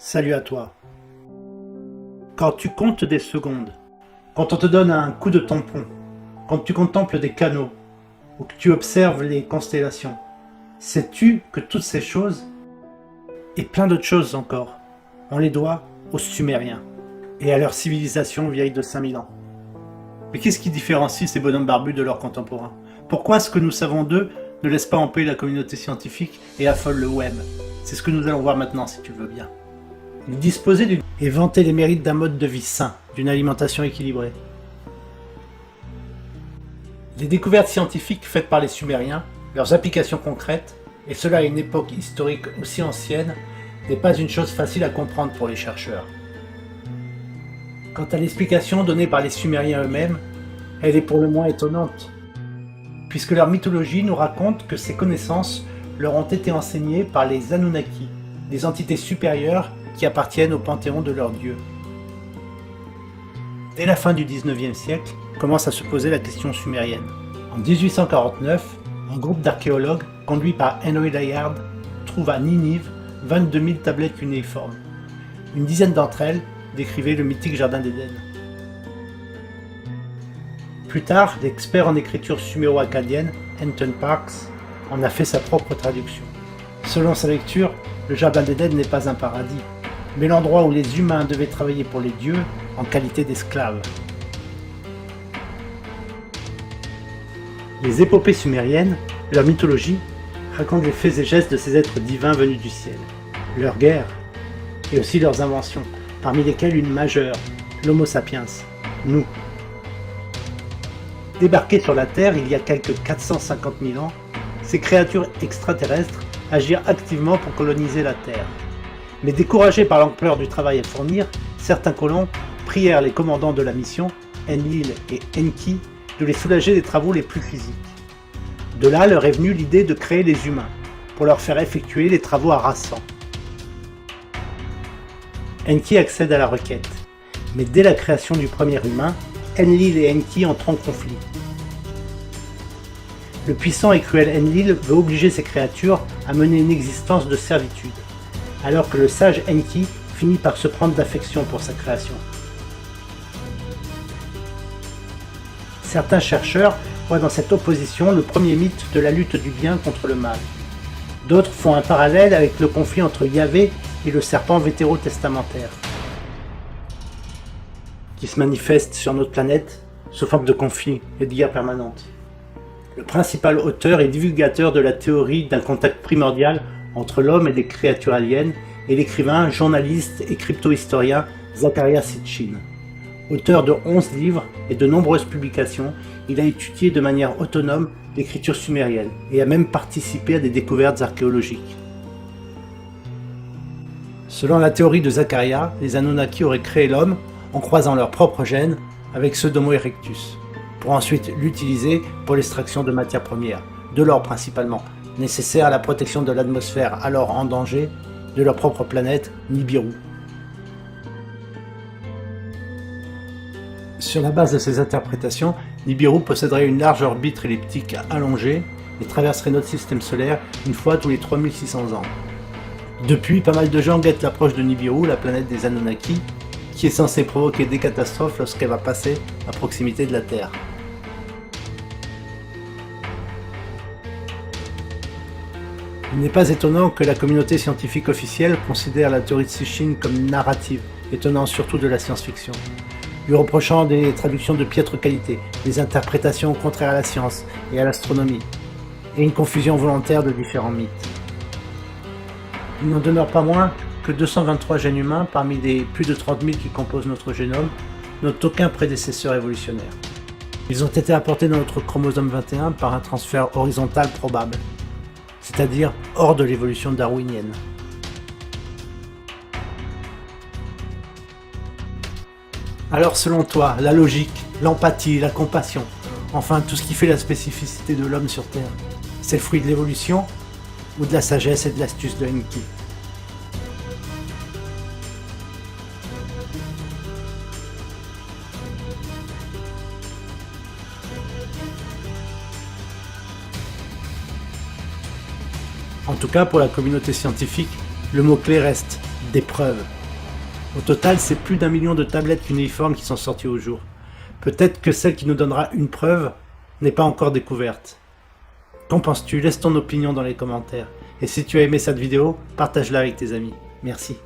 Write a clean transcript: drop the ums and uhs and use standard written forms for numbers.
Salut à toi. Quand tu comptes des secondes, quand on te donne un coup de tampon, quand tu contemples des canaux, ou que tu observes les constellations, sais-tu que toutes ces choses, et plein d'autres choses encore, on les doit aux Sumériens, et à leur civilisation vieille de 5000 ans. Mais qu'est-ce qui différencie ces bonhommes barbus de leurs contemporains? Pourquoi ce que nous savons d'eux ne laisse pas en paix la communauté scientifique et affole le web? C'est ce que nous allons voir maintenant si tu veux bien. Ils disposaient d'une... et vantaient les mérites d'un mode de vie sain, d'une alimentation équilibrée. Les découvertes scientifiques faites par les Sumériens, leurs applications concrètes, et cela à une époque historique aussi ancienne, n'est pas une chose facile à comprendre pour les chercheurs. Quant à l'explication donnée par les Sumériens eux-mêmes, elle est pour le moins étonnante, puisque leur mythologie nous raconte que ces connaissances leur ont été enseignées par les Anunnaki, des entités supérieures qui appartiennent au panthéon de leurs dieux. Dès la fin du XIXe siècle, commence à se poser la question sumérienne. En 1849, un groupe d'archéologues, conduit par Henry Layard, trouve à Ninive 22 000 tablettes cunéiformes. Une dizaine d'entre elles décrivaient le mythique jardin d'Éden. Plus tard, l'expert en écriture suméro-akkadienne, Anton Parks, en a fait sa propre traduction. Selon sa lecture, le jardin d'Éden n'est pas un paradis, mais l'endroit où les humains devaient travailler pour les dieux en qualité d'esclaves. Les épopées sumériennes, leur mythologie, racontent les faits et gestes de ces êtres divins venus du ciel, leurs guerres, et aussi leurs inventions, parmi lesquelles une majeure, l'Homo sapiens, nous. Débarqués sur la Terre il y a quelques 450 000 ans, ces créatures extraterrestres agirent activement pour coloniser la Terre. Mais découragés par l'ampleur du travail à fournir, certains colons prièrent les commandants de la mission, Enlil et Enki, de les soulager des travaux les plus physiques. De là leur est venue l'idée de créer les humains, pour leur faire effectuer les travaux harassants. Enki accède à la requête, mais dès la création du premier humain, Enlil et Enki entrent en conflit. Le puissant et cruel Enlil veut obliger ces créatures à mener une existence de servitude, alors que le sage Enki finit par se prendre d'affection pour sa création. Certains chercheurs voient dans cette opposition le premier mythe de la lutte du bien contre le mal. D'autres font un parallèle avec le conflit entre Yahvé et le serpent vétérotestamentaire, qui se manifeste sur notre planète sous forme de conflits et de guerres permanentes. Le principal auteur et divulgateur de la théorie d'un contact primordial entre l'homme et des créatures aliens est l'écrivain, journaliste et crypto-historien Zecharia Sitchin. Auteur de 11 livres et de nombreuses publications, il a étudié de manière autonome l'écriture sumérienne et a même participé à des découvertes archéologiques. Selon la théorie de Zecharia, les Anunnaki auraient créé l'homme en croisant leurs propres gènes avec ceux d'Homo erectus, pour ensuite l'utiliser pour l'extraction de matières premières, de l'or principalement, nécessaire à la protection de l'atmosphère alors en danger de leur propre planète, Nibiru. Sur la base de ces interprétations, Nibiru posséderait une large orbite elliptique allongée et traverserait notre système solaire une fois tous les 3600 ans. Depuis, pas mal de gens guettent l'approche de Nibiru, la planète des Anunnaki, qui est censée provoquer des catastrophes lorsqu'elle va passer à proximité de la Terre. Il n'est pas étonnant que la communauté scientifique officielle considère la théorie de Sitchin comme narrative, étonnant surtout de la science-fiction, lui reprochant des traductions de piètre qualité, des interprétations contraires à la science et à l'astronomie, et une confusion volontaire de différents mythes. Il n'en demeure pas moins que 223 gènes humains parmi les plus de 30 000 qui composent notre génome n'ont aucun prédécesseur évolutionnaire. Ils ont été apportés dans notre chromosome 21 par un transfert horizontal probable, c'est-à-dire hors de l'évolution darwinienne. Alors selon toi, la logique, l'empathie, la compassion, enfin tout ce qui fait la spécificité de l'homme sur Terre, c'est le fruit de l'évolution ou de la sagesse et de l'astuce de Enki? En tout cas, pour la communauté scientifique, Le mot-clé reste des preuves. Au total, c'est plus d'1 million de tablettes cunéiformes qui sont sorties au jour. Peut-être que celle qui nous donnera une preuve n'est pas encore découverte. Qu'en penses-tu? Laisse ton opinion dans les commentaires. Et si tu as aimé cette vidéo, partage-la avec tes amis. Merci.